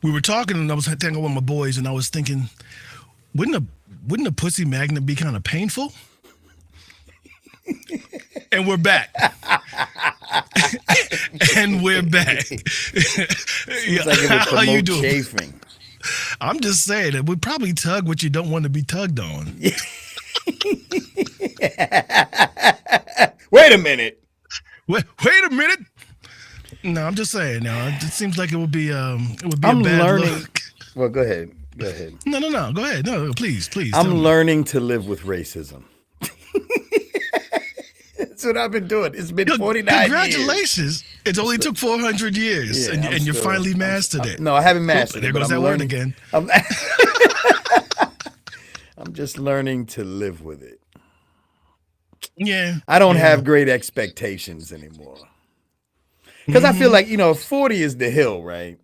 we were talking, and I was hanging out with my boys, and I was thinking, wouldn't a pussy magnet be kind of painful? And we're back. And we're back. Seems like it would How you promote doing? chafing. I'm just saying it would probably tug what you don't want to be tugged on. Wait a minute. Wait a minute. No, I'm just saying. Now it seems like it would be I'm a bad learning. look. Well, go ahead. Go ahead. No. Go ahead. No, please. I'm learning to live with racism. That's what I've been doing. It's been 49 years. Congratulations. It only took 400 years, Yeah, and you're finally mastered it. No, I haven't mastered There it. goes that word again. I'm just learning to live with it. Yeah. I don't have great expectations anymore. Because I feel like, 40 is the hill, right?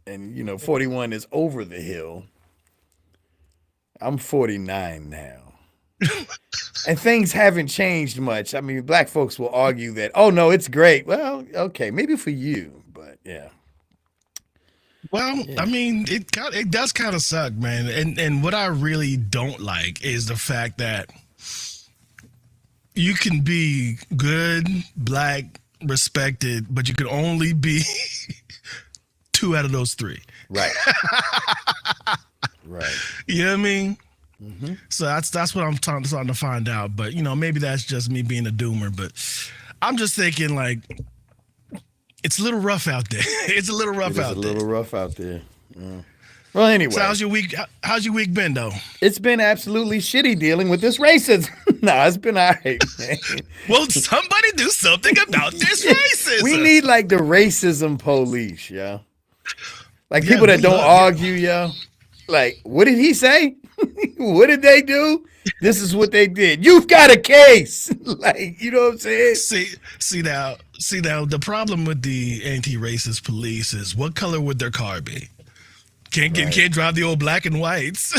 And, 41 is over the hill. I'm 49 now. And things haven't changed much. I mean, black folks will argue that, oh, no, it's great. Well, okay, maybe for you, but yeah. Well, yeah. I mean, it does kind of suck, man. And what I really don't like is the fact that you can be good, black, respected, but you can only be 2 out of those 3. Right. Right. You know what I mean? Mm-hmm. So that's what I'm starting to find out. But, maybe that's just me being a doomer. But I'm just thinking, like, it's a little rough out there. It's a little rough out there. It's a little rough out there. Yeah. Well, anyway. So how's your week been, though? It's been absolutely shitty dealing with this racism. Nah, it's been all right, man. Well, somebody do something about this racism. We need, like, the racism police, yeah. Like, people that don't argue, yeah. Like, what did he say? What did they do? This is what they did. You've got a case. Like, you know what I'm saying? See now, the problem with the anti-racist police is what color would their car be? Can't drive the old black and whites.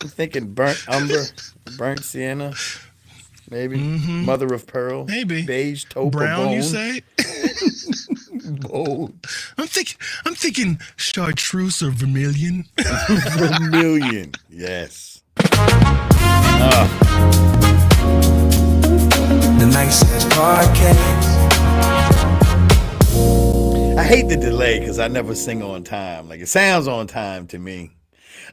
I'm thinking burnt umber, burnt sienna, maybe mother of pearl, maybe beige taupe brown. bone. You say? Bold. I'm thinking chartreuse or vermilion. Vermilion, yes. The nicest podcast. I hate the delay because I never sing on time. Like, it sounds on time to me.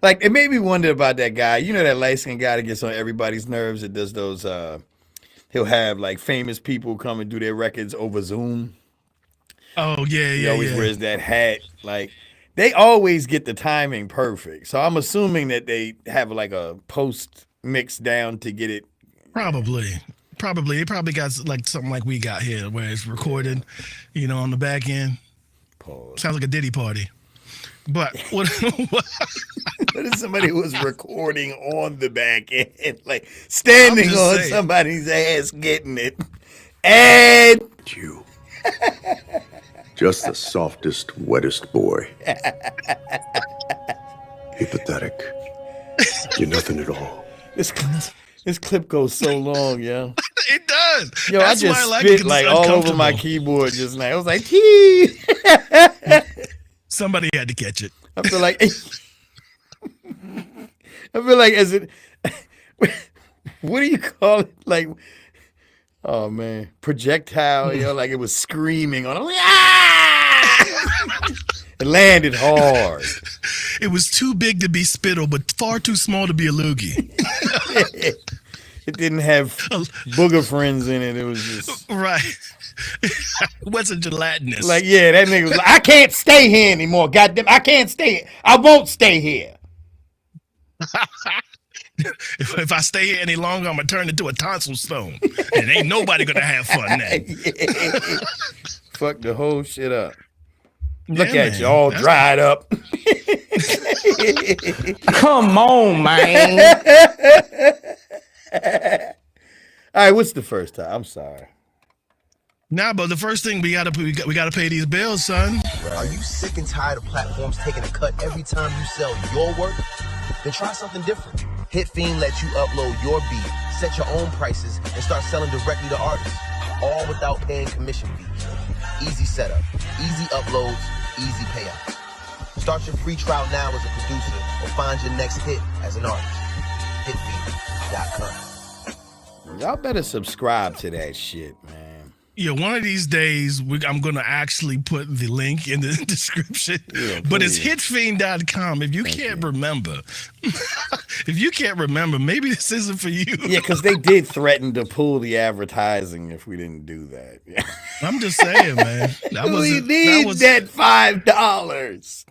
Like, it made me wonder about that guy. You know that light-skinned guy that gets on everybody's nerves that does those, he'll have, like, famous people come and do their records over Zoom. Oh, yeah. He always wears that hat. Like, they always get the timing perfect. So I'm assuming that they have, like, a post mix down to get it. Probably. It probably got, like, something like we got here where it's recorded, on the back end. Pause. Sounds like a Diddy party. But what What if somebody was recording on the back end, like standing on somebody's ass getting it? And you, just the softest, wettest boy. You're pathetic. You're nothing at all. This clip goes so long, yo. It does. Yo, That's I just why I like spit it, like all over my keyboard just now. I was like, tee. Somebody had to catch it. I feel like as it. What do you call it? Like, oh man, projectile. Like it was screaming on. Like, ah! It landed hard. It was too big to be spittle, but far too small to be a loogie. It didn't have booger friends in it. It was just right. It wasn't gelatinous. Like, yeah, that nigga was like, I can't stay here anymore. Goddamn, I can't stay here. I won't stay here. If I stay here any longer, I'm gonna turn into a tonsil stone, and ain't nobody gonna have fun then. Fuck the whole shit up. Look at you, all dried up. Come on, man. All right, what's the first time? I'm sorry. Nah, but the first thing we gotta pay these bills, son. Right. Are you sick and tired of platforms taking a cut every time you sell your work? Then try something different. HitFiend lets you upload your beat, set your own prices, and start selling directly to artists, all without paying commission fees. Easy setup, easy uploads, easy payouts. Start your free trial now as a producer or find your next hit as an artist. Hitbeat.com. Y'all better subscribe to that shit, man. Yeah, one of these days I'm going to actually put the link in the description. Yeah, but it's please. hitfiend.com. If you can't remember, maybe this isn't for you. Yeah, because they did threaten to pull the advertising if we didn't do that. Yeah. I'm just saying, man. We need that $5.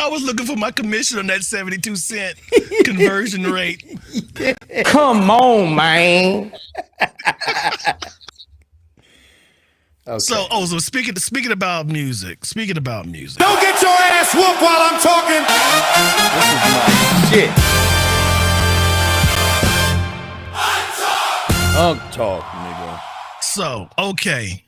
I was looking for my commission on that 72-cent conversion rate. Come on, man. Okay. So speaking about music. Don't get your ass whooped while I'm talking. This is my shit. Unk talk, nigga. So, okay.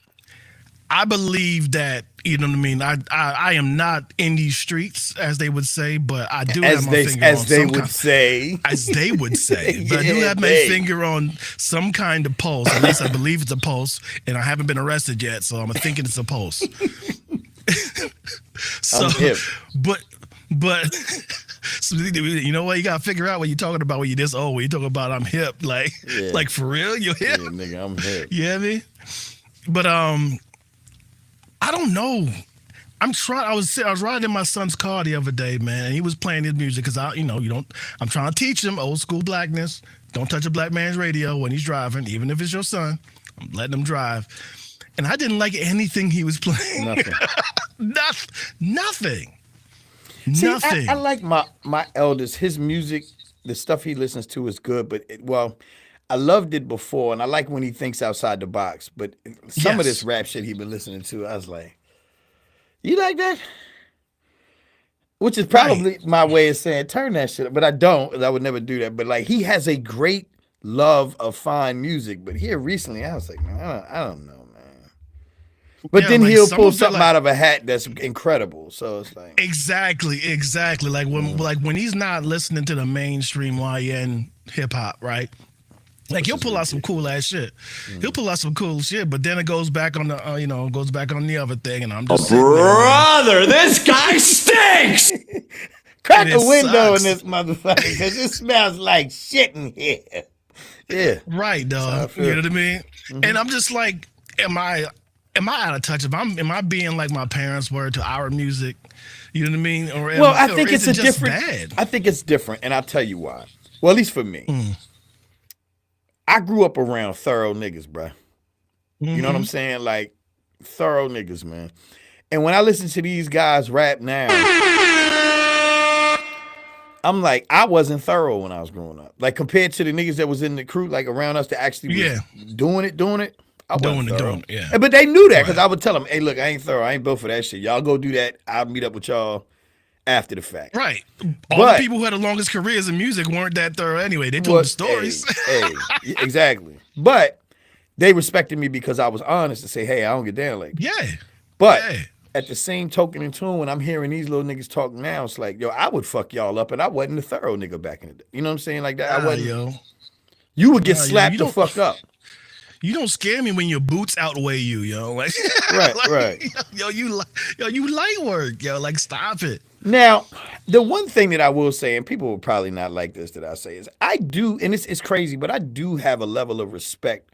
I believe that, you know what I mean? I am not in these streets, as they would say, but I do have my finger on As they would say. As they would say. But I do have my finger on some kind of pulse. At least I believe it's a pulse, and I haven't been arrested yet, so I'm thinking it's a pulse. So, I'm hip. but so, you know what? You gotta figure out what you're talking about when you're this old. When you're talking about I'm hip, like for real, you're hip. Yeah, nigga, I'm hip. You hear me? But I don't know. I was riding in my son's car the other day, man, and he was playing his music because I'm trying to teach him old school blackness. Don't touch a black man's radio when he's driving, even if it's your son. I'm letting him drive. And I didn't like anything he was playing. Nothing. Nothing. See, I like my eldest. His music, the stuff he listens to is good, but I loved it before, and I like when he thinks outside the box. But some of this rap shit he been listening to, I was like, you like that? Which is probably my way of saying turn that shit up. But I don't. I would never do that. But like he has a great love of fine music. But here recently, I was like, man, I don't know, man. But then like he'll pull something out of a hat that's incredible. So it's like exactly. Like when he's not listening to the mainstream YN hip hop, right? Like he'll pull out some cool ass shit. He'll pull out some cool shit, but then it goes back on the goes back on the other thing, and I'm just Brother, this guy stinks. Crack a window in this motherfucker because it smells like shit in here. Yeah, right, dog. You know what I mean? And I'm just like, am I out of touch? Am I being like my parents were to our music? You know what I mean? I think it's different. I think it's different, and I'll tell you why. Well, at least for me. I grew up around thorough niggas, bro. You know what I'm saying? Like, thorough niggas, man. And when I listen to these guys rap now, I'm like, I wasn't thorough when I was growing up. Like, compared to the niggas that was in the crew, like, around us that actually was doing it, I wasn't thorough. Yeah. But they knew that because I would tell them, hey, look, I ain't thorough. I ain't built for that shit. Y'all go do that. I'll meet up with y'all after the fact. Right. All the people who had the longest careers in music weren't that thorough anyway. They told the stories. Exactly. But they respected me because I was honest to say, hey, I don't get down like that. Yeah. But at the same token and tune, when I'm hearing these little niggas talk now, it's like, yo, I would fuck y'all up, and I wasn't a thorough nigga back in the day. You know what I'm saying? Like that. I wasn't. Yo. You would get slapped the fuck up. You don't scare me when your boots outweigh you, yo. Like, right. Yo, you light work, yo. Like, stop it. Now, the one thing that I will say, and people will probably not like this that I say, is I do, and it's crazy, but I do have a level of respect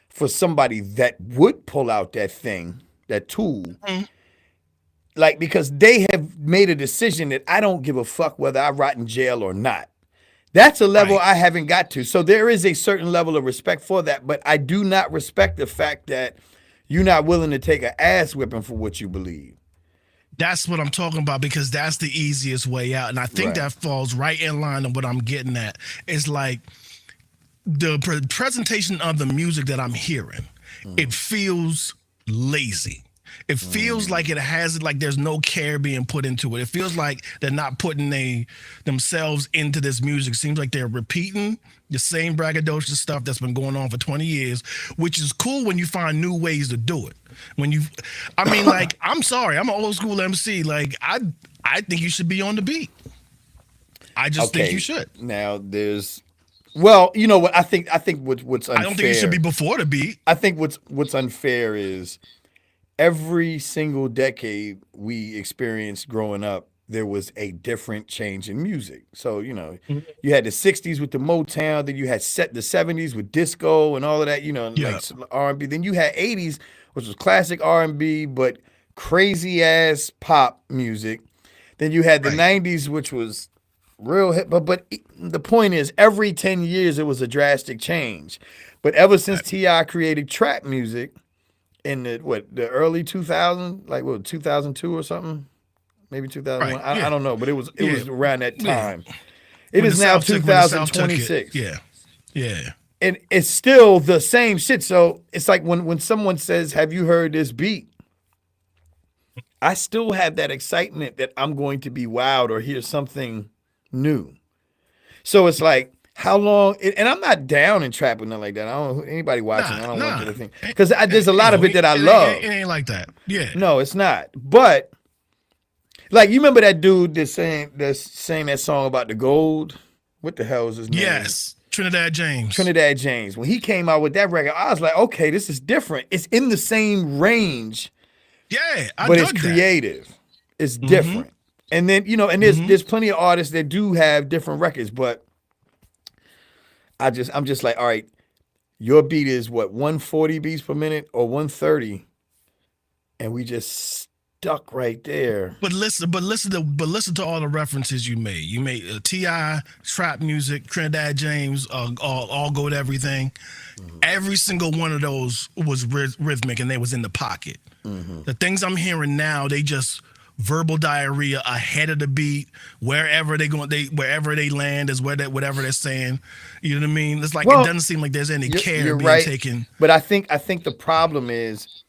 for somebody that would pull out that thing, that tool, like, because they have made a decision that I don't give a fuck whether I rot in jail or not. That's a level I haven't got to. So there is a certain level of respect for that, but I do not respect the fact that you're not willing to take an ass whipping for what you believe. That's what I'm talking about, because that's the easiest way out. And I think that falls right in line of what I'm getting at. It's like the presentation of the music that I'm hearing, it feels lazy. It feels like it has, like there's no care being put into it. It feels like they're not putting themselves into this music. Seems like they're repeating the same braggadocious stuff that's been going on for 20 years, which is cool when you find new ways to do it. Like, I'm sorry, I'm an old school MC. Like, I think you should be on the beat. I just think you should. Now well, you know what? I think what's unfair. I don't think you should be before the beat. I think what's unfair is every single decade we experienced growing up, there was a different change in music. So, you had the 60s with the Motown, then you had the 70s with disco and all of that, Yeah. like R&B. Then you had 80s, which was classic R&B, but crazy ass pop music. Then you had the 90s, which was real hip. But the point is, every 10 years, it was a drastic change. But ever since T.I. created trap music in the early 2000s, like 2002 or something? Maybe 2001. Right, yeah. I don't know, but it was around that time. Yeah. It When is the now South took- when the South took it, 2026. Yeah. And it's still the same shit. So it's like when someone says, "Have you heard this beat?" I still have that excitement that I'm going to be wowed or hear something new. So it's like, how long? And I'm not down in trap or nothing like that. I don't. Anybody watching? I don't want you to think, because there's a lot of it that I love. It ain't like that. Yeah. No, it's not. But like, you remember that dude that's saying that song about the gold? What the hell is his name? Yes. Trinidad James. Trinidad James. When he came out with that record, I was like, okay, this is different. It's in the same range, Yeah, but it's creative. It's different. And then, and there's plenty of artists that do have different records, but I'm just like, all right, your beat is what, 140 beats per minute or 130, and we just stuck right there. But listen to all the references you made. You made T.I., trap music, Trinidad James, all go to everything. Every single one of those was rhythmic, and they was in the pocket. The things I'm hearing now, they just verbal diarrhea ahead of the beat. Wherever they land is whatever they're saying. You know what I mean? It's like, it doesn't seem like there's any care being taken. But I think the problem is,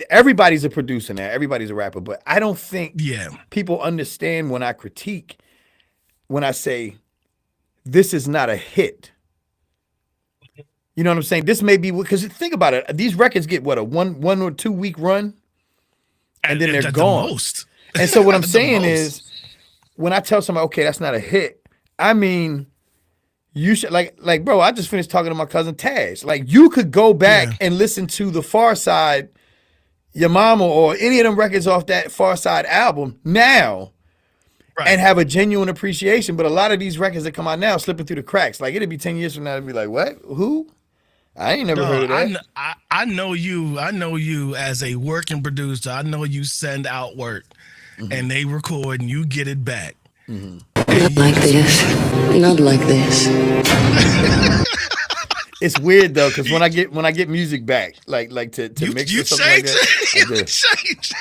everybody's a producer now, everybody's a rapper, but I don't think people understand when I critique, when I say this is not a hit. You know what I'm saying? This may be, because think about it, these records get what, a one or 2 week run, and then they're gone. The most. And so what I'm saying is, when I tell somebody, okay, that's not a hit, I mean, you should like, bro, I just finished talking to my cousin Taj. Like, you could go back and listen to the Far Side, Your Mama, or any of them records off that Far Side album now, and have a genuine appreciation. But a lot of these records that come out now slipping through the cracks. Like, it'll be 10 years from now, it'll be like, what? Who? I ain't never heard of that. I know you as a working producer. I know you send out work, and they record, and you get it back. Not like this. Not like this. It's weird though, because when I get music back, like to mix or something like that,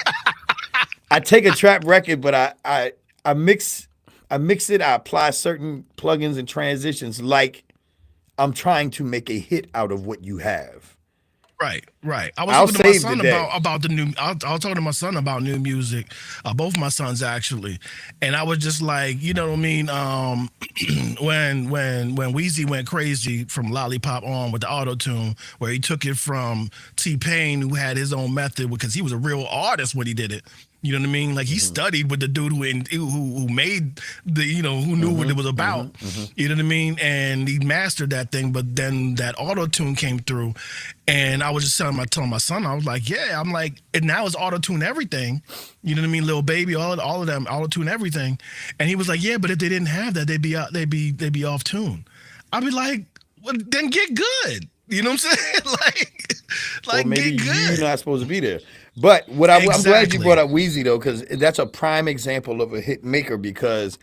I take a trap record, but I mix it. I apply certain plugins and transitions, like I'm trying to make a hit out of what you have. Right. I was talking to my son about the new. I was talking to my son about new music. Both my sons actually, and I was just like, you know what I mean. When Weezy went crazy from Lollipop on with the auto tune, where he took it from T-Pain, who had his own method because he was a real artist when he did it. You know what I mean? Like, he studied with the dude who made who knew what it was about. You know what I mean? And he mastered that thing. But then that auto tune came through, and I was just telling my son, I was like, yeah, I'm like, and now it's auto tune everything. You know what I mean? Lil Baby, all of them auto tune everything. And he was like, yeah, but if they didn't have that, they'd be off tune. I'd be like, well, then get good. You know what I'm saying? like maybe get good. You're not supposed to be there. But I'm glad you brought up Weezy though, because that's a prime example of a hit maker. Because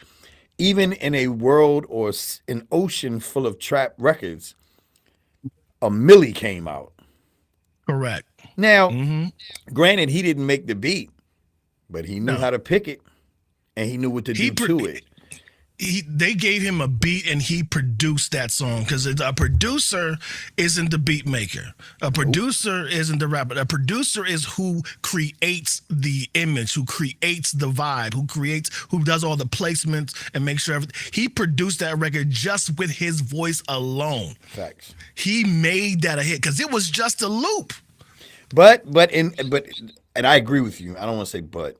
even in a world or an ocean full of trap records, a Millie came out. Correct. Now, granted, he didn't make the beat, but he knew how to pick it, and he knew what to do to it. They gave him a beat and he produced that song, because a producer isn't the beat maker. A producer isn't the rapper. A producer is who creates the image, who creates the vibe, who does all the placements and makes sure everything. He produced that record just with his voice alone. Facts. He made that a hit because it was just a loop. But I agree with you. I don't want to say but.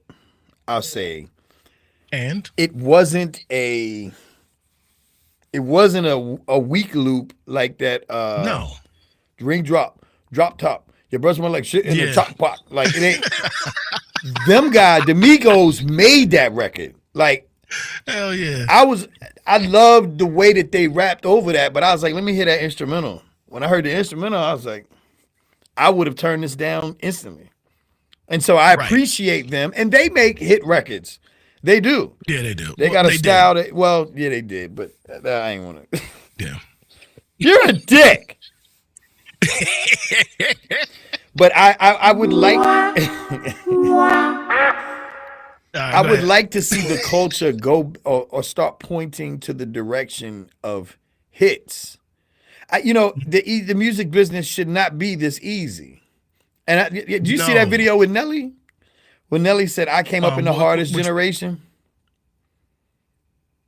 I'll say. And it wasn't a weak loop like that. No. Ring drop top. Your breath smell like shit in the top pot. Like it ain't. Them guys, the Migos made that record. Like, hell yeah. I loved the way that they rapped over that, but I was like, let me hear that instrumental. When I heard the instrumental, I was like, I would have turned this down instantly. And so I appreciate them, and they make hit records. They do. Yeah, they do. They got a style that, well, yeah, they did, but I ain't want to. Yeah. You're a dick. But I would like I would like to see the culture go or start pointing to the direction of hits. The music business should not be this easy. And did you see that video with Nelly? When Nelly said, I came up in the hardest generation?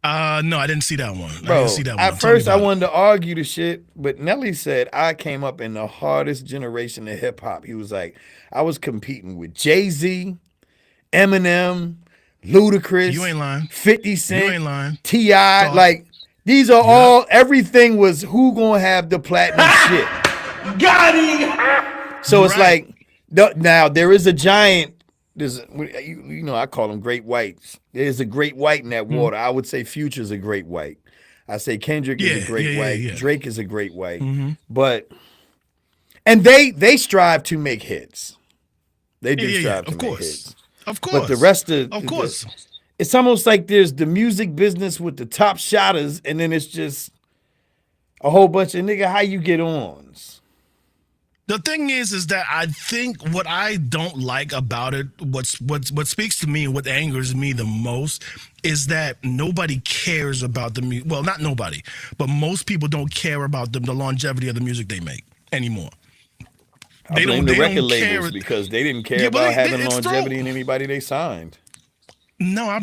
No, I didn't see that one. Bro, I didn't see that one. at first I wanted to argue the shit, but Nelly said, I came up in the hardest generation of hip hop. He was like, I was competing with Jay-Z, Eminem, Ludacris, You ain't lying. 50 Cent, You ain't lying. T.I. Like, these are all, everything was who gonna have the platinum shit. Got him! So it's like, now there is a giant, I call them great whites. There's a great white in that water. I would say Future's a great white. I say Kendrick is a great white. Yeah. Drake is a great white. But, and they strive to make hits. They do strive to make hits. Of course. But the rest of course. It's almost like there's the music business with the top shotters, and then it's just a whole bunch of nigga, how you get ons. The thing is that I think what I don't like about it, what speaks to me and what angers me the most is that nobody cares about the music. Well, not nobody, but most people don't care about the longevity of the music they make anymore. I blame the record labels because they didn't care about having longevity in anybody they signed. No,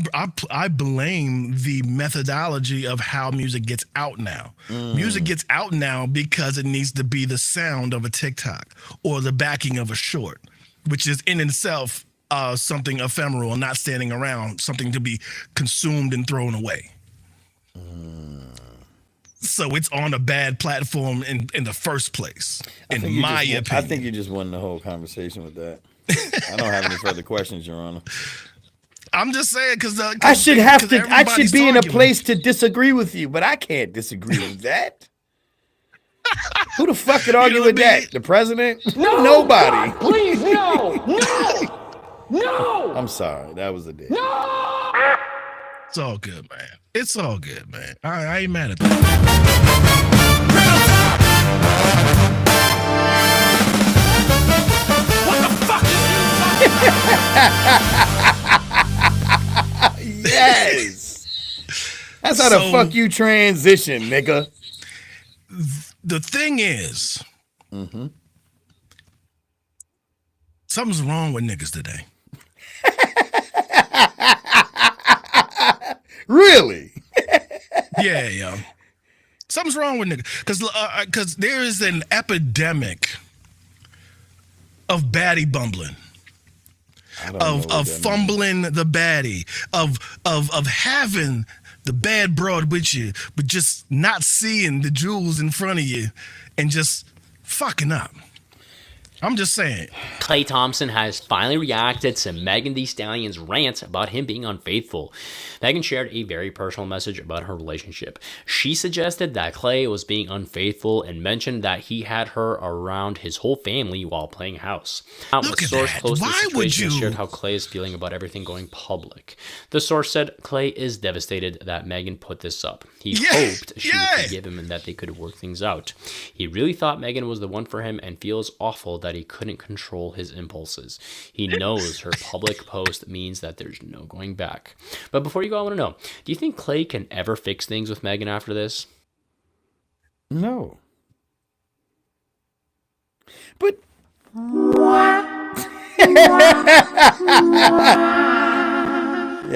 I blame the methodology of how music gets out now. Music gets out now because it needs to be the sound of a TikTok or the backing of a short, which is in itself something ephemeral and not standing around, something to be consumed and thrown away. So it's on a bad platform in the first place, in my opinion. I think you just won the whole conversation with that. I don't have any further questions, Your Honor. I'm just saying because I should be in a place to disagree with you, but I can't disagree with that. Who the fuck could argue with that? The president? No, nobody. God, please, no. I'm sorry, that was a dick. No. It's all good, man. It's all good, man. I ain't mad at that. Yes. That's how the fuck you transition, nigga. The thing is, something's wrong with niggas today. Really? Yeah. Something's wrong with niggas. Because there is an epidemic of baddie bumbling. Of fumbling the baddie, of having the bad broad with you, but just not seeing the jewels in front of you and just fucking up. I'm just saying. Klay Thompson has finally reacted to Megan Thee Stallion's rant about him being unfaithful. Megan shared a very personal message about her relationship. She suggested that Klay was being unfaithful and mentioned that he had her around his whole family while playing house. Now, Look a at source that. close to the Why situation would you? shared how Klay is feeling about everything going public. The source said Klay is devastated that Megan put this up. He hoped she would forgive him and that they could work things out. He really thought Megan was the one for him and feels awful that he couldn't control his impulses. He knows her public post means that there's no going back. But before you go, I want to know, do you think Klay can ever fix things with Megan after this? No. But yeah,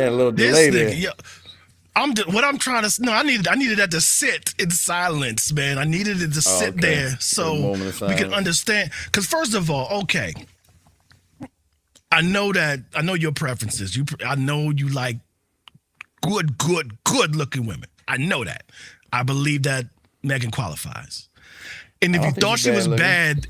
a little delay there. I needed that to sit in silence, man. I needed it to sit there so we could understand. Because first of all, okay, I know your preferences. I know you like good looking women. I know that. I believe that Megan qualifies. And if you thought she was bad,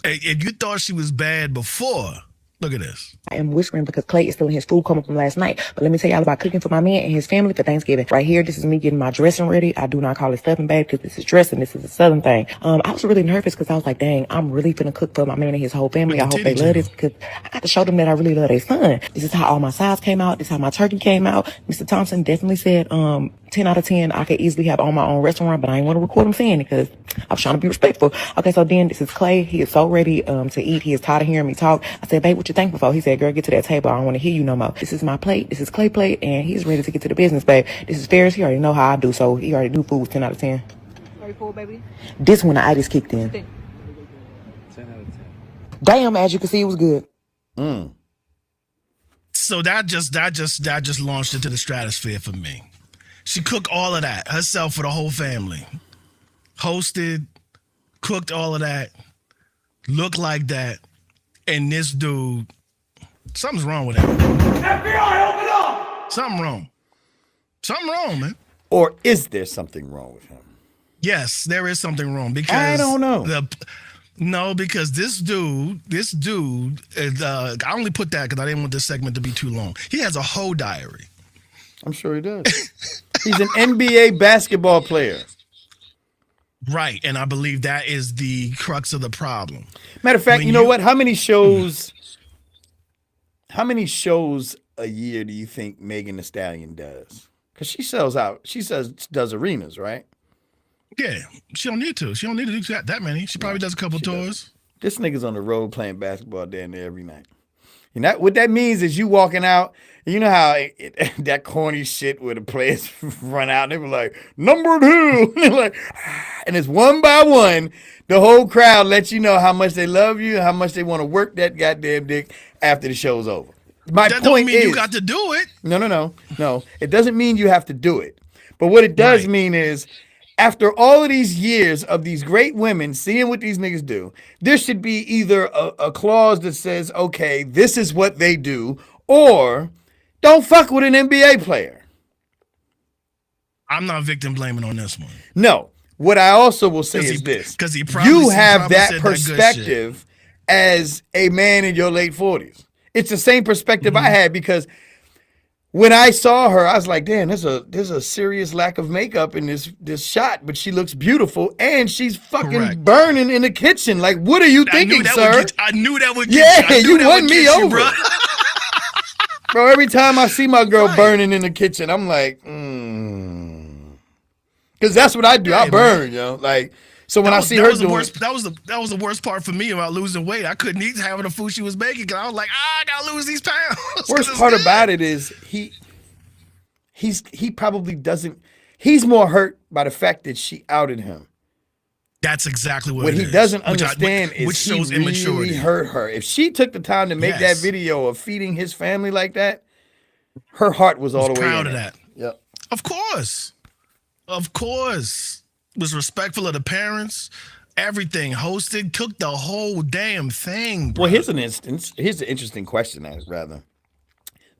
If you thought she was bad before, look at this. I am whispering because Klay is still in his food coma from last night. But let me tell y'all about cooking for my man and his family for Thanksgiving. Right here, this is me getting my dressing ready. I do not call it stuffing, babe, because this is dressing. This is a Southern thing. I was really nervous because I was like, dang, I'm really finna cook for my man and his whole family. I hope they love this because I got to show them that I really love their son. This is how all my sides came out. This is how my turkey came out. Mr. Thompson definitely said 10 out of 10. I could easily have on my own restaurant, but I didn't want to record him saying it because I was trying to be respectful. Okay, so then this is Klay. He is so ready to eat. He is tired of hearing me talk. I said, babe, what you thankful for? He said, girl, get to that table. I don't want to hear you no more. This is my plate. This is Klay plate, and he's ready to get to the business, babe. This is Ferris. He already know how I do, so he already knew food was 10 out of 10. Are you cool, baby? This one, the itis kicked in. 10 out of 10. Damn, as you can see, it was good. So that just launched into the stratosphere for me. She cooked all of that herself for the whole family. Hosted, cooked all of that, looked like that, and this dude, something's wrong with him. FBI, open up! Something wrong. Something wrong, man. Or is there something wrong with him? Yes, there is something wrong because I don't know. No, because this dude, I only put that because I didn't want this segment to be too long. He has a whole diary. I'm sure he does. He's an NBA basketball player. Right, and I believe that is the crux of the problem. Matter of fact, you know what? How many shows a year do you think Megan Thee Stallion does? Because she sells out. She does arenas, right? Yeah, she don't need to. She don't need to do that many. She probably does a couple tours. This nigga's on the road playing basketball down there every night. You know what that means is you walking out. You know how that corny shit where the players run out and they were like, number 2. Like, and it's one by one, the whole crowd lets you know how much they love you, how much they want to work that goddamn dick after the show's over. My that point don't mean is, you got to do it. No. It doesn't mean you have to do it. But what it does mean is, after all of these years of these great women seeing what these niggas do, there should be either a clause that says, okay, this is what they do, or don't fuck with an NBA player. I'm not victim blaming on this one. No. What I also will say is this. Because you have that perspective as a man in your late 40s. It's the same perspective I had because when I saw her, I was like, damn, there's a serious lack of makeup in this shot, but she looks beautiful and she's fucking burning in the kitchen. Like, what are you thinking, sir? I knew that would get you. Yeah, you won me over. Bro, every time I see my girl burning in the kitchen, I'm like, because that's what I do. I burn, yo. Like, so when I see her doing that was the worst part for me about losing weight. I couldn't eat half of the food she was making because I was like, I gotta lose these pounds. Worst part about it is he probably doesn't. He's more hurt by the fact that she outed him. That's exactly what he is. doesn't understand which shows he immaturity. Really hurt her. If she took the time to make that video of feeding his family like that, her heart was all the way proud in of it. that. Yep. Of course. Was respectful of the parents. Everything. Hosted. Cooked the whole damn thing. Bro. Well, here's an instance. Here's an interesting question. Rather,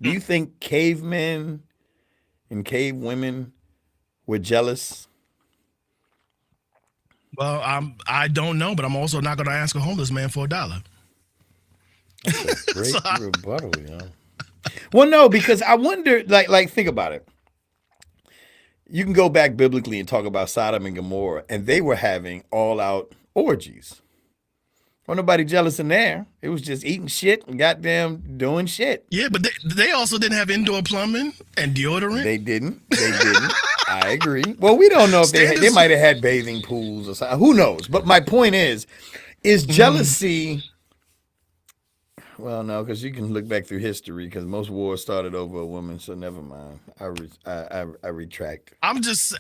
do you think cavemen and cave women were jealous? Well, I don't know, but I'm also not going to ask a homeless man for $1. That's a great rebuttal, yo. Well, no, because I wonder, like think about it. You can go back biblically and talk about Sodom and Gomorrah, and they were having all-out orgies. Wasn't nobody jealous in there. It was just eating shit and goddamn doing shit. Yeah, but they also didn't have indoor plumbing and deodorant. They didn't. I agree. Well, we don't know if they might have had bathing pools or something. Who knows? But my point is jealousy. Well, no, because you can look back through history because most wars started over a woman. So never mind. I retract. I'm just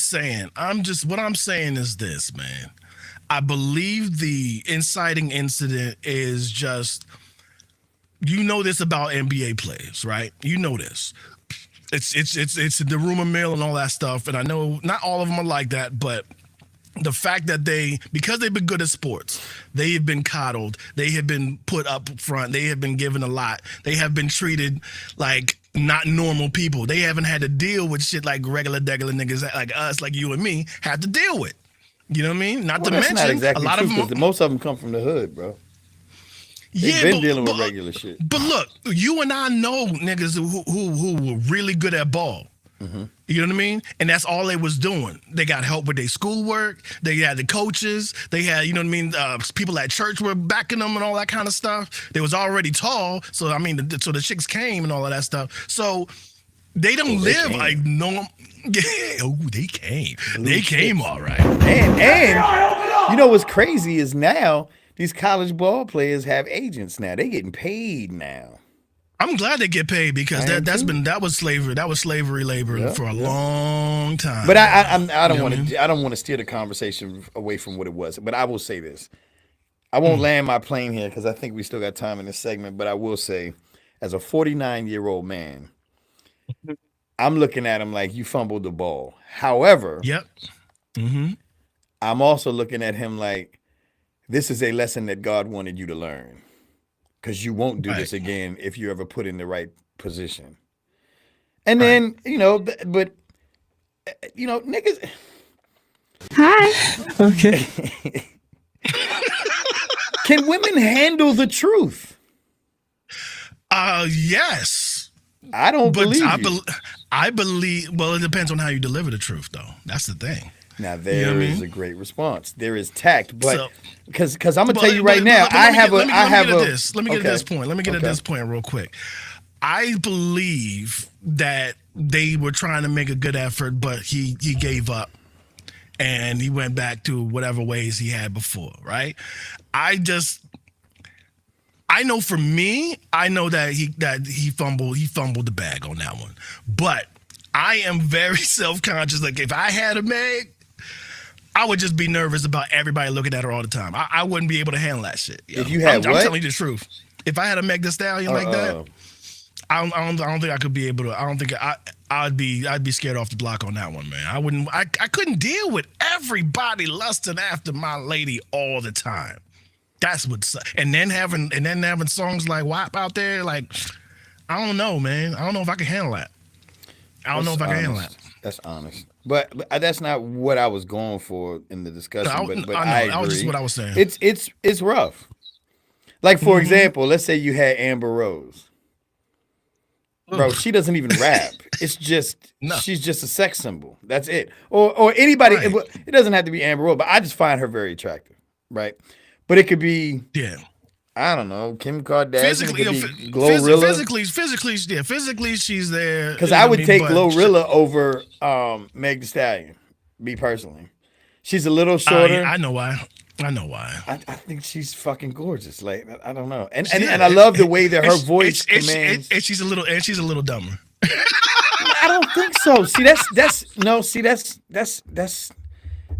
saying. What I'm saying is this, man. I believe the inciting incident is just, you know this about NBA players, right? You know this. It's the rumor mill and all that stuff. And I know not all of them are like that, but the fact that because they've been good at sports, they have been coddled, they have been put up front, they have been given a lot, they have been treated like not normal people. They haven't had to deal with shit like regular niggas like us, like you and me, have to deal with. You know what I mean? Not to that's mention not exactly a lot true, of them. because most of them come from the hood, bro. They've been dealing with regular shit. But look, you and I know niggas who were really good at ball. Mm-hmm. You know what I mean? And that's all they was doing. They got help with their schoolwork. They had the coaches. They had, you know what I mean? People at church were backing them and all that kind of stuff. They was already tall. So, I mean, so the chicks came and all of that stuff. So they don't live like normal. Yeah, they came. They came all right. And you know what's crazy is now these college ball players have agents now. They getting paid now. I'm glad they get paid because that was slavery. That was slavery labor for a long time. But I don't want to steer the conversation away from what it was. But I will say this: I won't land my plane here because I think we still got time in this segment. But I will say, as a 49-year-old man, I'm looking at him like you fumbled the ball. However, I'm also looking at him like this is a lesson that God wanted you to learn. Because you won't do this again if you ever put in the right position. And then, but niggas. Hi. Okay. Can women handle the truth? Yes. I don't believe I believe, well, it depends on how you deliver the truth, though. That's the thing. Now, there is a great response. There is tact, but because I'm going to tell you right now, Let me get at this point. Let me get at this point real quick. I believe that they were trying to make a good effort, but he gave up and he went back to whatever ways he had before, right? I know for me, I know that he fumbled the bag on that one. But I am very self-conscious. Like if I had a Meg, I would just be nervous about everybody looking at her all the time. I wouldn't be able to handle that shit. If you had I'm telling you the truth. If I had a Meg Thee Stallion like that, I don't think I could be able to. I don't think I'd be scared off the block on that one, man. I wouldn't. I couldn't deal with everybody lusting after my lady all the time. That's what. And then having songs like WAP out there, like I don't know, man. I don't know if I can handle that. I don't know if I can handle that. That's honest. But that's not what I was going for in the discussion. But I agree. That was just what I was saying. It's rough. Like, for example, let's say you had Amber Rose. Bro, she doesn't even rap. It's just she's just a sex symbol. That's it. Or anybody. Right. It doesn't have to be Amber Rose, but I just find her very attractive, right? But it could be I don't know, Kim Kardashian, physically she's there. Because I would take Glorilla over Meg Thee Stallion, me personally. She's a little shorter. I know why. I think she's fucking gorgeous. Like I don't know, and I love the way that her voice commands. And she's a little dumber. I don't think so. See, that's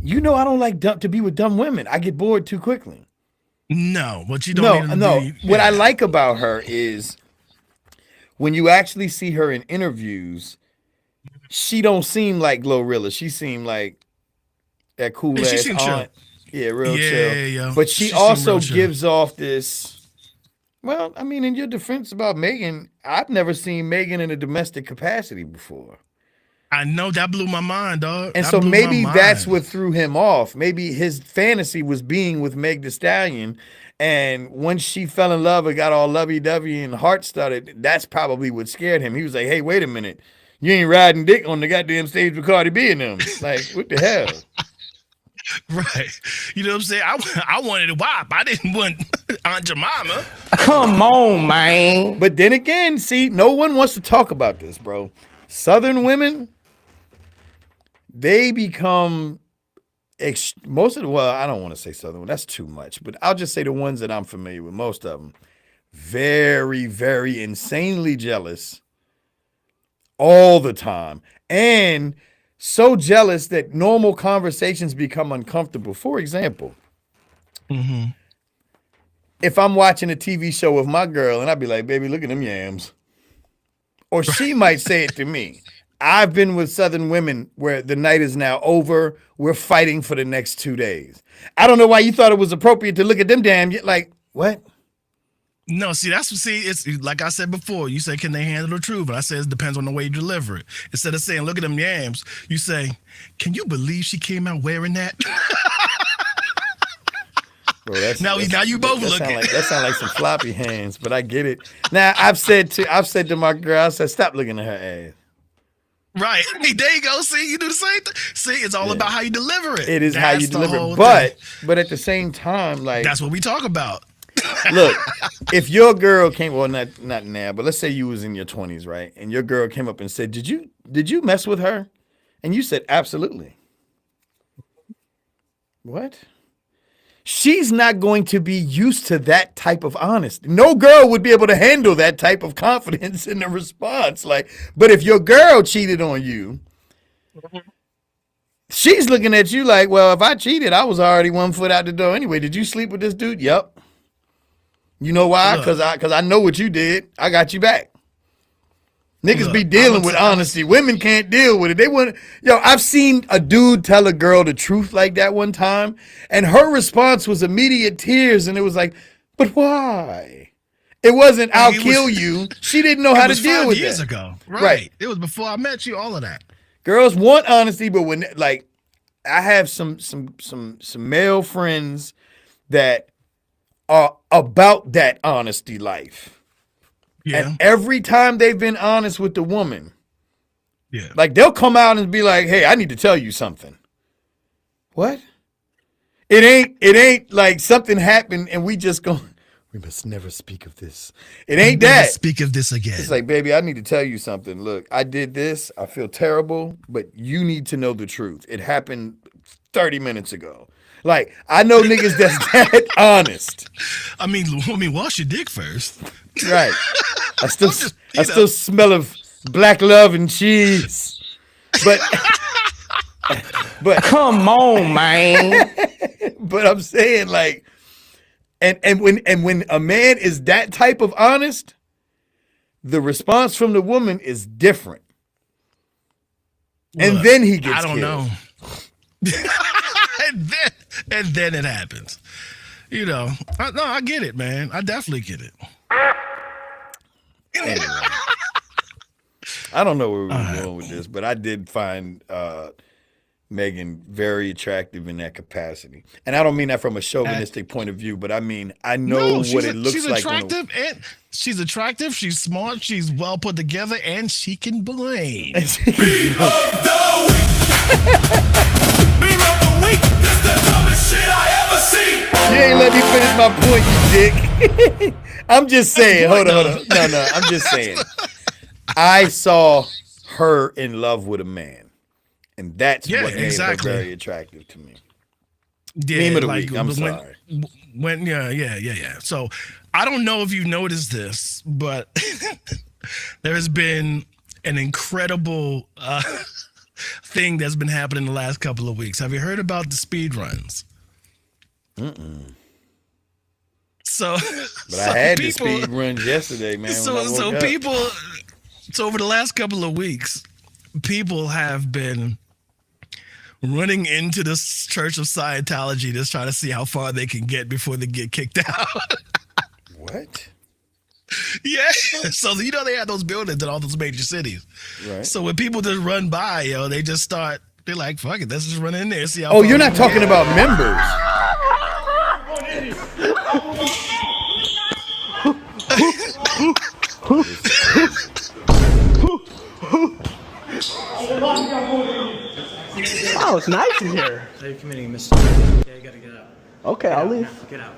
you know I don't like to be with dumb women. I get bored too quickly. No, but you don't. No. What I like about her is when you actually see her in interviews, she don't seem like Glorilla. She seemed like that cool ass aunt. Yeah, real chill. Yeah. But she also gives off this. Well, I mean, in your defense about Megan, I've never seen Megan in a domestic capacity before. I know that blew my mind, dog. And so maybe that's what threw him off. Maybe his fantasy was being with Meg Thee Stallion. And once she fell in love and got all lovey-dovey and heart started, that's probably what scared him. He was like, hey, wait a minute. You ain't riding dick on the goddamn stage with Cardi B and them. Like, what the hell? Right. You know what I'm saying? I wanted a WAP. I didn't want Aunt Jemima. Come on, man. But then again, see, no one wants to talk about this, bro. Southern women, they become I don't want to say Southern, that's too much, but I'll just say the ones that I'm familiar with, most of them, very, very insanely jealous all the time. And so jealous that normal conversations become uncomfortable. For example, if I'm watching a TV show with my girl and I'd be like, baby, look at them yams. Or she might say it to me. I've been with Southern women where the night is now over. We're fighting for the next 2 days. I don't know why you thought it was appropriate to look at them damn, like, what? No, see, it's like I said before. You say, can they handle the truth? But I said, it depends on the way you deliver it. Instead of saying, look at them yams, you say, can you believe she came out wearing that? Bro, now you both looking. That sound like some floppy hands, but I get it. Now I've said to my girl, I said, stop looking at her ass. Right. There you go. See, you do the same thing. See, it's all about how you deliver it. It is how you deliver it. But at the same time, like, that's what we talk about. Look, if your girl came, well, not now, but let's say you was in your 20s, right? And your girl came up and said, did you mess with her? And you said, absolutely. What? She's not going to be used to that type of honesty. No girl would be able to handle that type of confidence in the response. Like, but if your girl cheated on you, she's looking at you like, well, if I cheated, I was already 1 foot out the door anyway. Did you sleep with this dude? Yep. You know why? Because I know what you did. I got you back. Niggas be dealing with honesty. Women can't deal with it. They want, I've seen a dude tell a girl the truth like that one time, and her response was immediate tears, and it was like, but why? It wasn't, I'll kill you. She didn't know how to deal with it. 5 years ago. Right. It was before I met you, all of that. Girls want honesty, but when, like, I have some male friends that are about that honesty life. Yeah. And every time they've been honest with the woman, like, they'll come out and be like, hey, I need to tell you something. What? It ain't like something happened and we just go, we must never speak of this. It ain't that. Speak of this again. It's like, baby, I need to tell you something. Look, I did this. I feel terrible, but you need to know the truth. It happened 30 minutes ago. Like, I know niggas that's that honest. I mean, wash your dick first. Right. I still smell of black love and cheese. But come on, man. But I'm saying, like, and when a man is that type of honest, the response from the woman is different. And then he gets I don't killed. know. and then it happens. No, I get it, man. I definitely get it. Anyway, I don't know where we're going with this, but I did find Megan very attractive in that capacity. And I don't mean that from a chauvinistic point of view, but I mean, I know what it looks like. She's attractive, she's smart, she's well put together, and she can blame. You ain't let me finish my point, you dick. I'm just saying. Hold on. No, I'm just saying. I saw her in love with a man, and that's what made her very attractive to me. Yeah, Meme of the week. I'm sorry. Yeah. So I don't know if you've noticed this, but there has been an incredible thing that's been happening the last couple of weeks. Have you heard about the speed runs? So, but I had the speed runs yesterday, man. So over the last couple of weeks, people have been running into this Church of Scientology just trying to see how far they can get before they get kicked out. What? Yeah. So they have those buildings in all those major cities. Right. So when people just run by, they just start. They're like, "Fuck it, let's just run in there." See how. Oh, you're not talking about members. Oh, it's nice in here. Are you committing a mistake? Yeah, you gotta get out. Okay, I'll leave. Get out.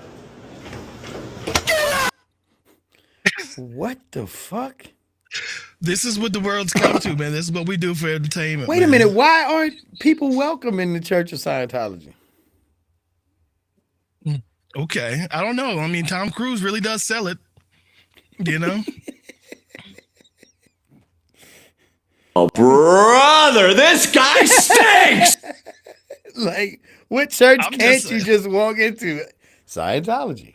What the fuck? This is what the world's come to, man. This is what we do for entertainment. Wait a minute. Why aren't people welcome in the Church of Scientology? Okay. I don't know. I mean, Tom Cruise really does sell it. Oh, brother, this guy stinks! Like, what church can't you just walk into? Scientology.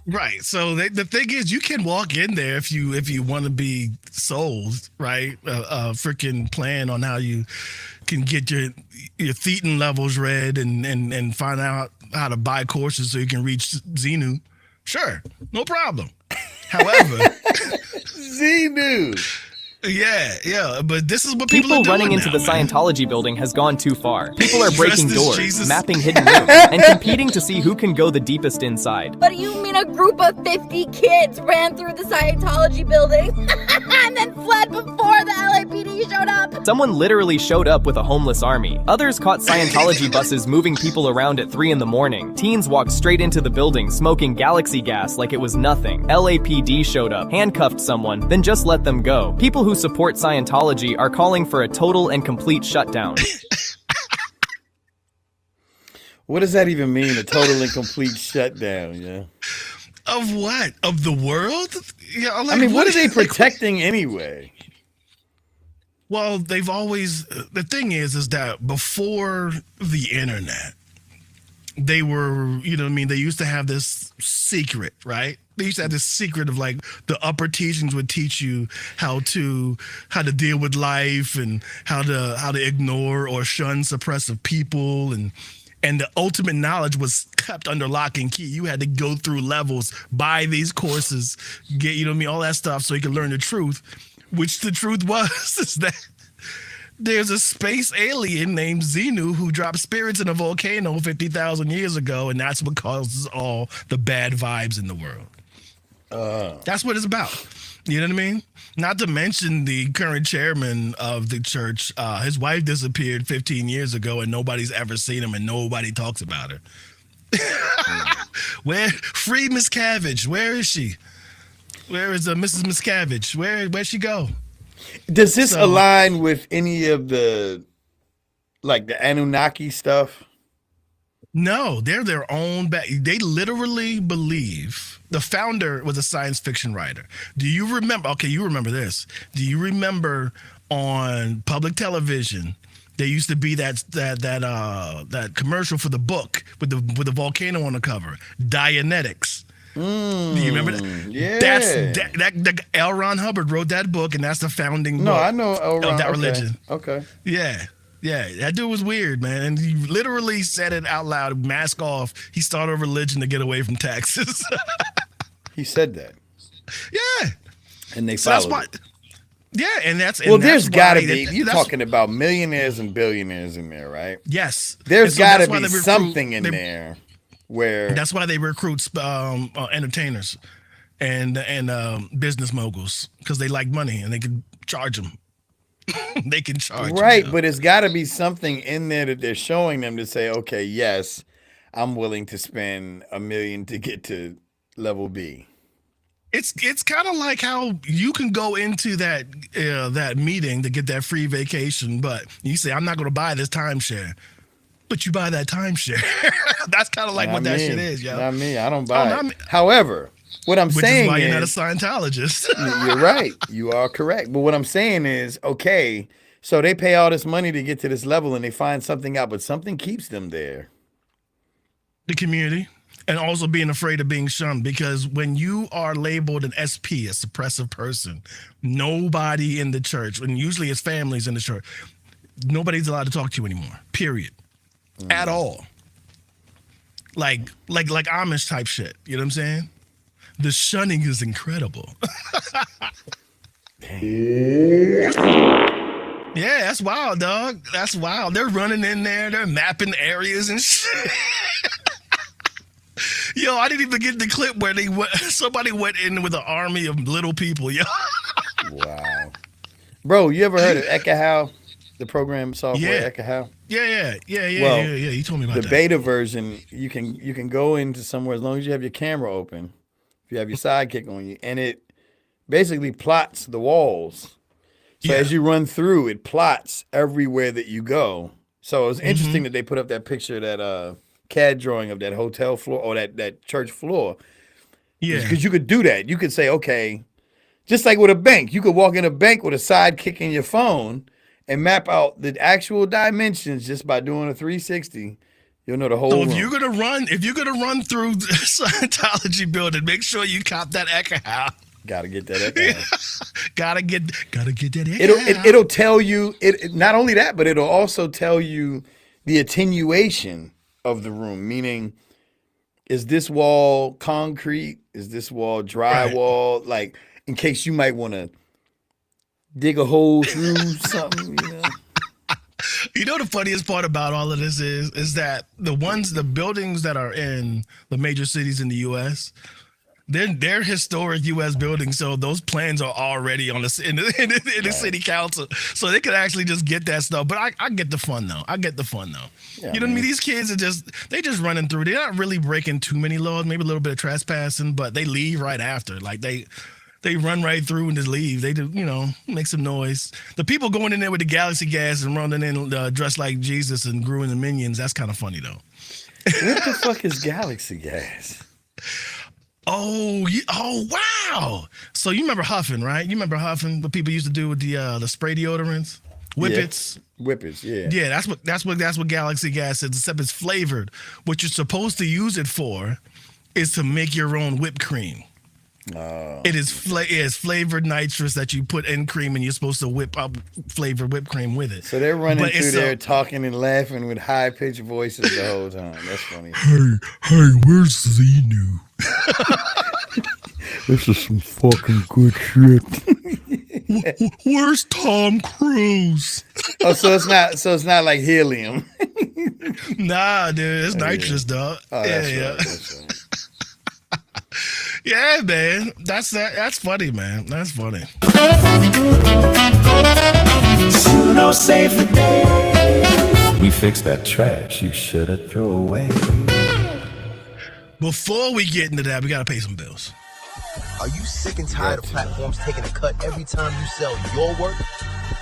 Right. So the thing is, you can walk in there if you want to be sold, right? A freaking plan on how you can get your thetan levels read and find out how to buy courses so you can reach Xenu. Sure, no problem. However, Xenu. Yeah, but this is what people are doing running into now, the man. Scientology building has gone too far. People are breaking Dressed as doors, Jesus. mapping hidden rooms, and competing to see who can go the deepest inside. But you mean a group of 50 kids ran through the Scientology building and then fled before the LAPD showed up? Someone literally showed up with a homeless army. Others caught Scientology buses moving people around at 3 in the morning. Teens walked straight into the building smoking galaxy gas like it was nothing. LAPD showed up, handcuffed someone, then just let them go. People who support Scientology are calling for a total and complete shutdown. What does that even mean? A total and complete shutdown, yeah. Of what? Of the world? Yeah, like, I mean, what are they protecting anyway? Well, they've always, the thing is that before the internet, they were, you know what I mean, they used to have this secret, right? They used to have this secret of like the upper teachings would teach you how to deal with life and how to ignore or shun suppressive people, and the ultimate knowledge was kept under lock and key. You had to go through levels, buy these courses, get, you know what I mean, all that stuff so you could learn the truth, which the truth was is that there's a space alien named Xenu who dropped spirits in a volcano 50,000 years ago, and that's what causes all the bad vibes in the world. That's what it's about. You know what I mean? Not to mention the current chairman of the church. His wife disappeared 15 years ago, and nobody's ever seen him, and nobody talks about her. Free Miscavige? Where is she? Where is Mrs. Miscavige? Where'd she go? Does this align with any of the Anunnaki stuff? No, they're their own. They literally believe. The founder was a science fiction writer. Do you remember? Okay, you remember this. Do you remember on public television? There used to be that commercial for the book with the volcano on the cover, Dianetics. Do you remember that? Yeah. That L. Ron Hubbard wrote that book, and that's the founding book I know L. Ron. of that religion. Okay. Yeah, that dude was weird, man. And he literally said it out loud, mask off. He started a religion to get away from taxes. He said that. Yeah. And they So that's followed it. Yeah, and that's Well, and there's that's got to why be. You're that's- talking about millionaires and billionaires in there, right? Yes. There's And so got that's to why be they recruit- something in they- there where. That's why they recruit entertainers and business moguls, because they like money and they can charge them. They can charge them, Right, you know? but it's got to be something in there that they're showing them to say, okay, yes, I'm willing to spend $1 million to get to level B. It's kind of like how you can go into that meeting to get that free vacation, but you say, I'm not going to buy this timeshare. But you buy that timeshare. That's kind of like what that shit is, yo. Not me. I don't buy not it. me. However, what I'm Which saying is why is, you're not a Scientologist. you're right. You are correct. But what I'm saying is, okay, so they pay all this money to get to this level and they find something out, but something keeps them there. The community. And also being afraid of being shunned, because when you are labeled an SP, a suppressive person, nobody in the church, and usually it's families in the church, nobody's allowed to talk to you anymore, period. At all. Like Amish type shit. You know what I'm saying? The shunning is incredible. Yeah, that's wild, dog. That's wild. They're running in there. They're mapping areas and shit. Yo, I didn't even get the clip where somebody went in with an army of little people. Yo. Wow. Bro, you ever heard of Ekahau? The program software Ekahau? Yeah. You told me about the that. beta version, you can go into somewhere as long as you have your camera open, if you have your sidekick on you, and it basically plots the walls. So as you run through, it plots everywhere that you go. So it was interesting that they put up that picture, that CAD drawing of that hotel floor or that church floor. Yeah. Because you could do that. You could say, okay, just like with a bank, you could walk in a bank with a sidekick in your phone and map out the actual dimensions just by doing a 360. You'll know the whole room. If you're gonna run through the Scientology building, make sure you cop that Ekahau. Gotta get that Ekahau. gotta get that Ekahau. It'll tell you not only that, but it'll also tell you the attenuation of the room, meaning is this wall concrete? Is this wall drywall? Right. Like, in case you might want to dig a hole through something, you know? You know the funniest part about all of this is that the buildings that are in the major cities in the U.S., they're historic U.S. buildings, so those plans are already on in the city council, so they could actually just get that stuff. But I get the fun though. Yeah, you know what I mean? These kids are just running through. They're not really breaking too many laws, maybe a little bit of trespassing, but they leave right after. Like they run right through and just leave. They do, make some noise. The people going in there with the galaxy gas and running in dressed like Jesus and Gru and the Minions, that's kind of funny though. What the fuck is galaxy gas? Oh, wow. So you remember huffing, right? You remember huffing, what people used to do with the spray deodorants? Whippets. Yeah. Whippets, yeah. Yeah, that's what galaxy gas is, except it's flavored. What you're supposed to use it for is to make your own whipped cream. It is flavored nitrous that you put in cream, and you're supposed to whip up flavored whipped cream with it. So they're running through there talking and laughing with high-pitched voices the whole time. That's funny. Hey, where's Xenu? This is some fucking good shit. Where's Tom Cruise? Oh, so it's not like helium. Nah, dude, it's nitrous, dog. Oh, that's right. Yeah, man. That's funny, man. That's funny. We fixed that trash you should have thrown away. Before we get into that, we got to pay some bills. Are you sick and tired of platforms taking a cut every time you sell your work?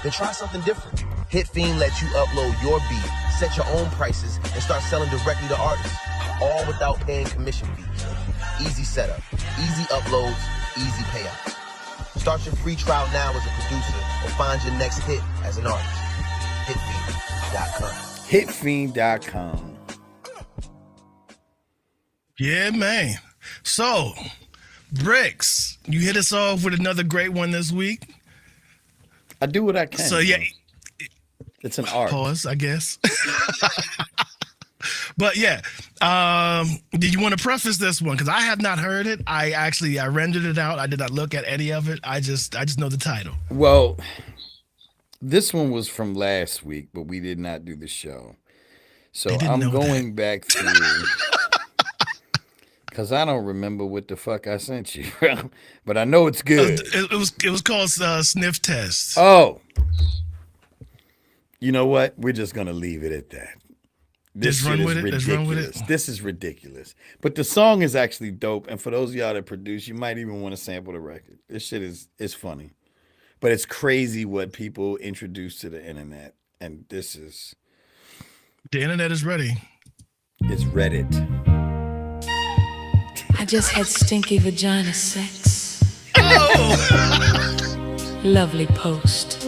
Then try something different. HitFiend lets you upload your beat, set your own prices, and start selling directly to artists, all without paying commission fees. Easy setup, easy uploads, easy payouts. Start your free trial now as a producer or find your next hit as an artist. HitFiend.com. HitFiend.com. Yeah, man. So, Bricks, you hit us off with another great one this week. I do what I can. So, yeah. It's an art. Pause, I guess. But yeah, did you want to preface this one? Because I have not heard it. I rendered it out. I did not look at any of it. I just know the title. Well, this one was from last week, but we did not do the show. So I'm going back through because I don't remember what the fuck I sent you, but I know it's good. It was called Sniff Test. Oh, you know what? We're just gonna leave it at that. This run with it. Ridiculous. Let's run with it. This is ridiculous. But the song is actually dope. And for those of y'all that produce, you might even want to sample the record. This shit is funny. But it's crazy what people introduce to the internet. And this is... The internet is ready. It's Reddit. I just had stinky vagina sex. Oh! Lovely post.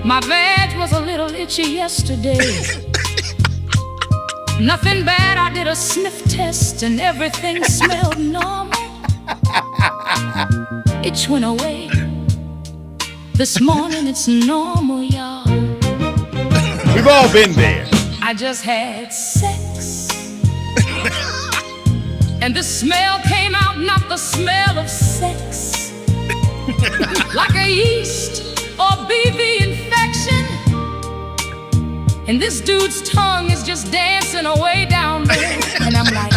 My vag was a little itchy yesterday. Nothing bad, I did a sniff test and everything smelled normal. Itch went away. This morning it's normal, y'all. We've all been there. I just had sex. And the smell came out, not the smell of sex. Like a yeast or BV infection. And this dude's tongue is just dancing away down there. And I'm like,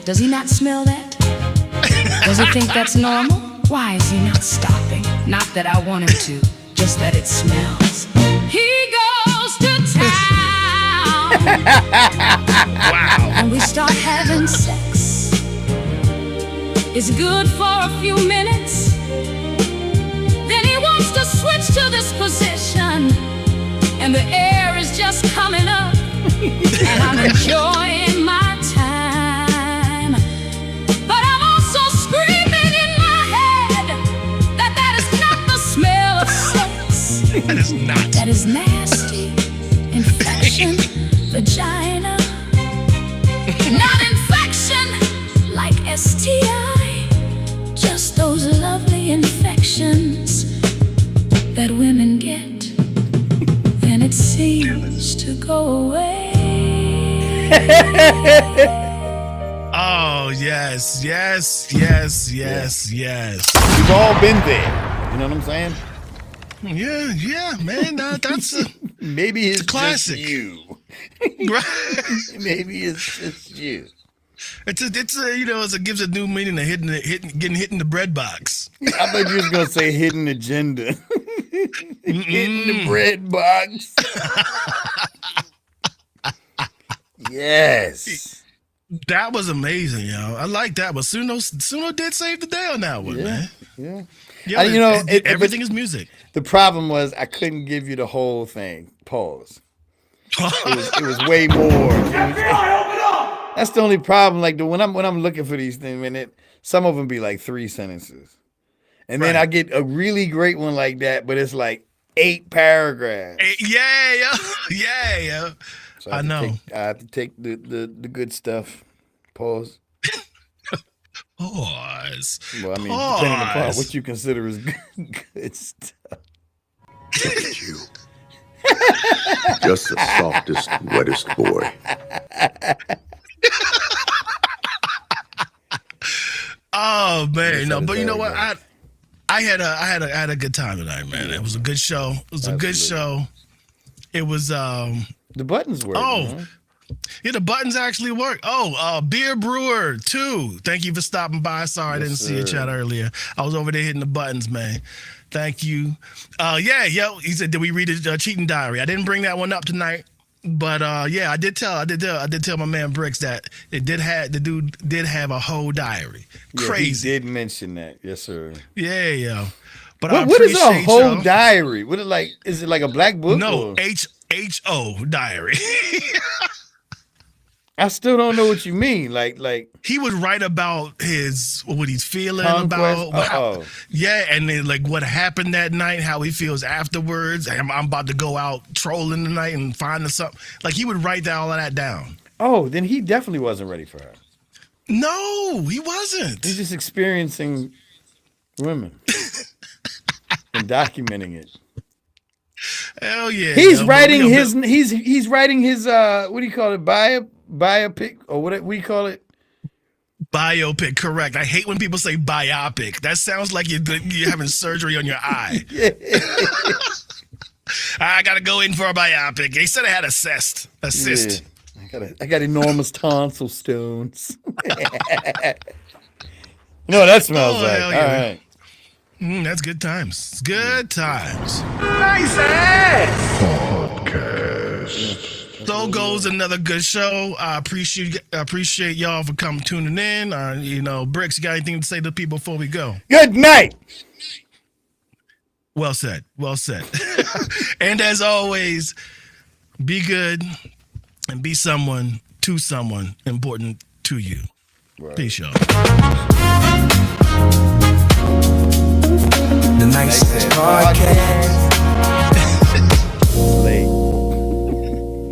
does he not smell that? Does he think that's normal? Why is he not stopping? Not that I want him to, just that it smells. He goes to town. Wow. And we start having sex. It's good for a few minutes. Then he wants to switch to this position. And the air is just coming up. And I'm enjoying my time. But I'm also screaming in my head that that is not the smell of sex. That is not. That is nasty. Infection. Vagina. Not infection like STI. Just those lovely infections that women get. Then it seems to go away. Oh, yes. We've all been there. You know what I'm saying? Yeah, man. That's maybe it's a classic. Just you. Maybe it's just you. It gives a new meaning to getting hit in the bread box. I thought you was gonna say hidden agenda. Hitting the bread box. Yes. That was amazing, yo. I like that. But Suno did save the day on that one, man. Yeah. Everything is music. The problem was I couldn't give you the whole thing. Pause. It was way more. That's the only problem. Like when I'm looking for these things, man, some of them be like 3 sentences, and then I get a really great one like that, but it's like 8 paragraphs. Yeah. So I know. I have to take the good stuff. Pause. Pause. Well, I mean, depending upon what you consider as good stuff. Look at you. Just the softest, wettest boy. Oh man, no, but you know what? I had a good time tonight, man. It was a good show. It was a good show. It was the buttons work. Yeah, the buttons actually work. Beer Brewer 2. Thank you for stopping by. Sorry I didn't see your chat earlier. I was over there hitting the buttons, man. Thank you. He said, did we read his cheating diary? I didn't bring that one up tonight, but I did tell my man Bricks that the dude did have a whole diary. Crazy. He did mention that. Yes, sir. Yeah. But what is a whole diary? What is it like a black book? No, HO diary. I still don't know what you mean. Like he would write about what he's feeling conquest? about. And then like what happened that night, how he feels afterwards. I'm about to go out trolling tonight and find something. Like he would write all of that down. Oh, then he definitely wasn't ready for her. No, he wasn't. He's just experiencing women and documenting it. Hell yeah. He's writing his what do you call it? Biopic, or what do we call it? Biopic, correct. I hate when people say biopic. That sounds like you're having surgery on your eye. I gotta go in for a biopic. They said I had a cyst. Yeah. I got enormous tonsil stones. You know what that smells like. All right. That's good times. It's good times. Nice ass! Podcast. So goes another good show. I appreciate y'all for tuning in. Bricks, you got anything to say to people before we go? Good night. Well said. And as always, be good and be someone to someone important to you. Right. Peace, y'all.